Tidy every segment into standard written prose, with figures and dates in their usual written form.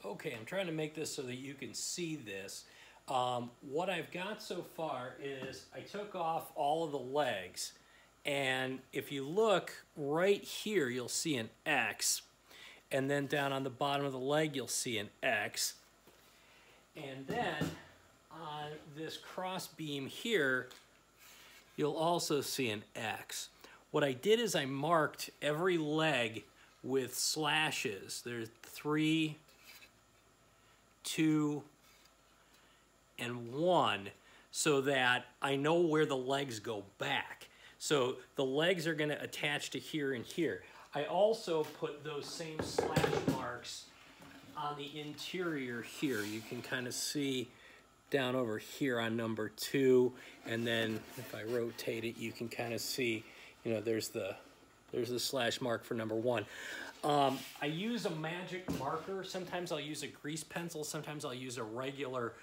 Okay, I'm trying to make this so that you can see this. What I've got so far is I took off all of the legs, and if you look right here, you'll see an X, and then down on the bottom of the leg, you'll see an X. And then on this cross beam here, you'll also see an X. What I did is I marked every leg with slashes. There's 3, 2, and 1, so that I know where the legs go back. So the legs are going to attach to here and here. I also put those same slash marks on the interior here. You can kind of see down over here on number 2, and then if I rotate it, you can kind of see, you know, there's the slash mark for number 1. I use a magic marker. Sometimes I'll use a grease pencil. Sometimes I'll use a regular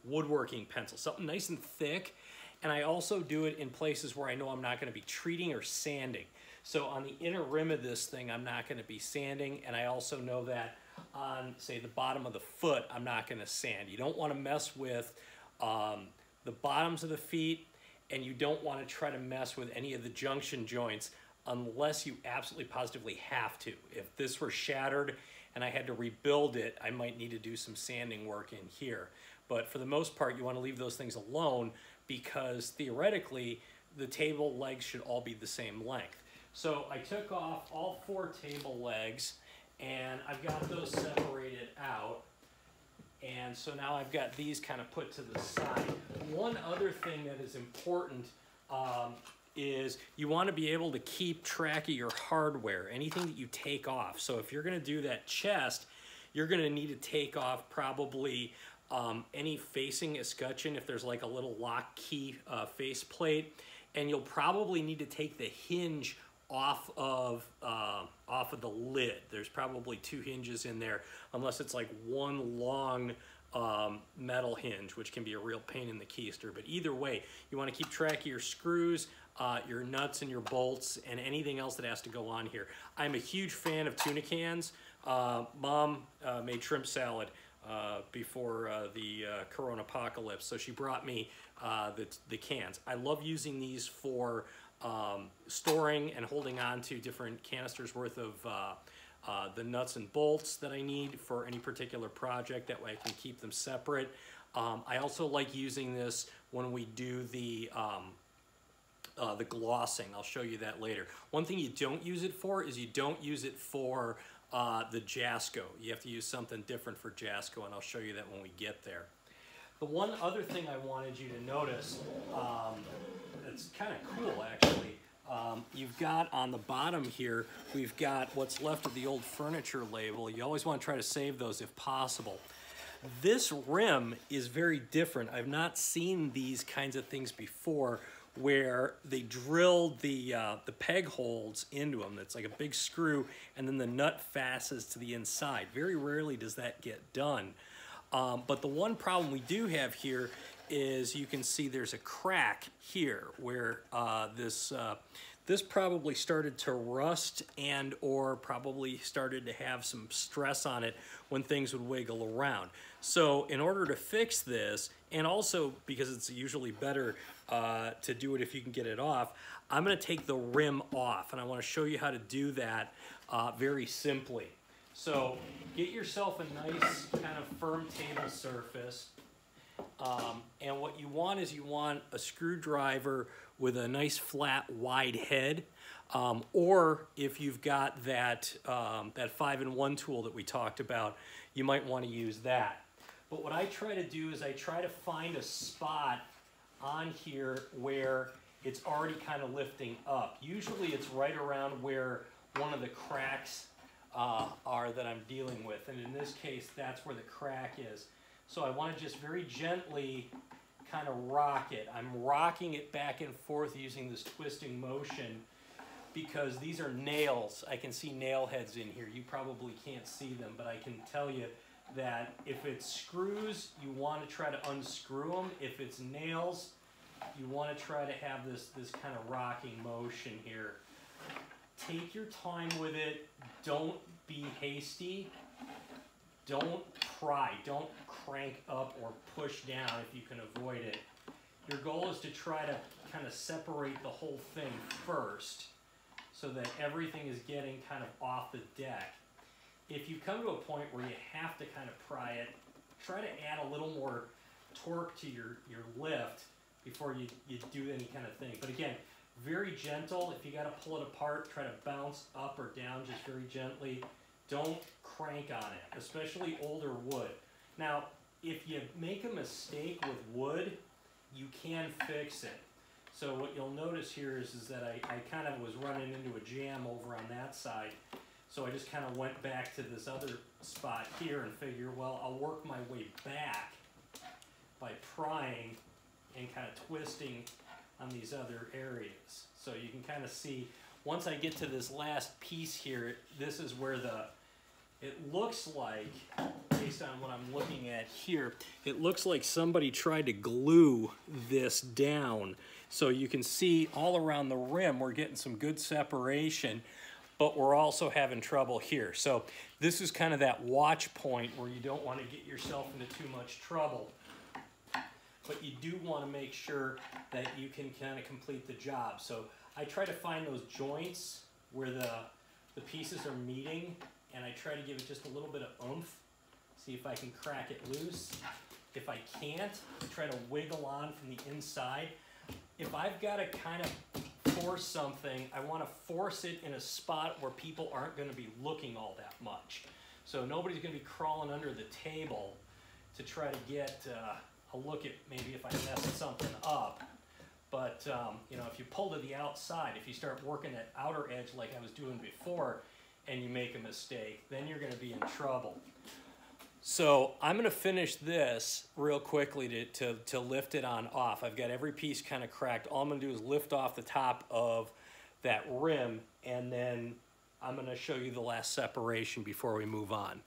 woodworking pencil, something nice and thick. And I also do it in places where I know I'm not going to be treating or sanding. So on the inner rim of this thing, I'm not going to be sanding. And I also know that on, say, the bottom of the foot, I'm not going to sand. You don't want to mess with the bottoms of the feet, and you don't want to try to mess with any of the junction joints unless you absolutely positively have to. If this were shattered and I had to rebuild it, I might need to do some sanding work in here. But for the most part, you want to leave those things alone, because theoretically, the table legs should all be the same length. So I took off all 4 table legs, and I've got those separated out. And so now I've got these kind of put to the side. One other thing that is important is you want to be able to keep track of your hardware, anything that you take off. So if you're going to do that chest, you're going to need to take off probably any facing escutcheon, if there's like a little lock key face plate, and you'll probably need to take the hinge off of the lid. There's probably 2 hinges in there, unless it's like one long metal hinge, which can be a real pain in the keister. But either way, you want to keep track of your screws, your nuts and your bolts, and anything else that has to go on here. I'm a huge fan of tuna cans. Mom made shrimp salad before the Corona apocalypse, so she brought me the cans. I love using these for storing and holding on to different canisters worth of the nuts and bolts that I need for any particular project. That way I can keep them separate. I also like using this when we do the glossing. I'll show you that later. One thing you don't use it for is you don't use it for the Jasco. You have to use something different for Jasco, and I'll show you that when we get there. The one other thing I wanted you to notice, it's kind of cool actually, you've got on the bottom here, we've got what's left of the old furniture label. You always want to try to save those if possible. This rim is very different. I've not seen these kinds of things before, where they drilled the peg holes into them. It's like a big screw, and then the nut fastens to the inside. Very rarely does that get done. But the one problem we do have here is you can see there's a crack here where this probably started to rust and or probably started to have some stress on it when things would wiggle around. So in order to fix this, and also because it's usually better to do it if you can get it off, I'm going to take the rim off, and I want to show you how to do that very simply. So get yourself a nice kind of firm table surface, and what you want is you want a screwdriver with a nice flat wide head, or if you've got that 5-in-1 tool that we talked about, you might want to use that. But what I try to do is I try to find a spot on here where it's already kind of lifting up. Usually it's right around where one of the cracks are that I'm dealing with, and in this case that's where the crack is. So I want to just very gently kind of rock it. I'm rocking it back and forth using this twisting motion because these are nails. I can see nail heads in here. You probably can't see them, but I can tell you that if it's screws, you want to try to unscrew them. If it's nails, you want to try to have this kind of rocking motion here. Take your time with it. Don't be hasty. Don't pry, don't crank up or push down if you can avoid it. Your goal is to try to kind of separate the whole thing first so that everything is getting kind of off the deck. If you come to a point where you have to kind of pry it, try to add a little more torque to your lift before you do any kind of thing. But again, very gentle. If you got to pull it apart, try to bounce up or down just very gently. Don't crank on it, especially older wood. Now, if you make a mistake with wood, you can fix it. So what you'll notice here is that I kind of was running into a jam over on that side. So I just kind of went back to this other spot here and figured, well, I'll work my way back by prying and kind of twisting on these other areas. So you can kind of see, once I get to this last piece here, this is where it looks like, based on what I'm looking at here, it looks like somebody tried to glue this down. So you can see all around the rim, we're getting some good separation, but we're also having trouble here. So this is kind of that watch point where you don't want to get yourself into too much trouble. But you do want to make sure that you can kind of complete the job. So I try to find those joints where the pieces are meeting, and I try to give it just a little bit of oomph. See if I can crack it loose. If I can't, try to wiggle on from the inside. If I've got to kind of force something, I want to force it in a spot where people aren't going to be looking all that much. So nobody's going to be crawling under the table to try to get a look at maybe if I messed something up. But you know, if you pull to the outside, if you start working that outer edge like I was doing before, and you make a mistake, then you're going to be in trouble. So I'm going to finish this real quickly to lift it on off. I've got every piece kind of cracked. All I'm going to do is lift off the top of that rim, and then I'm going to show you the last separation before we move on.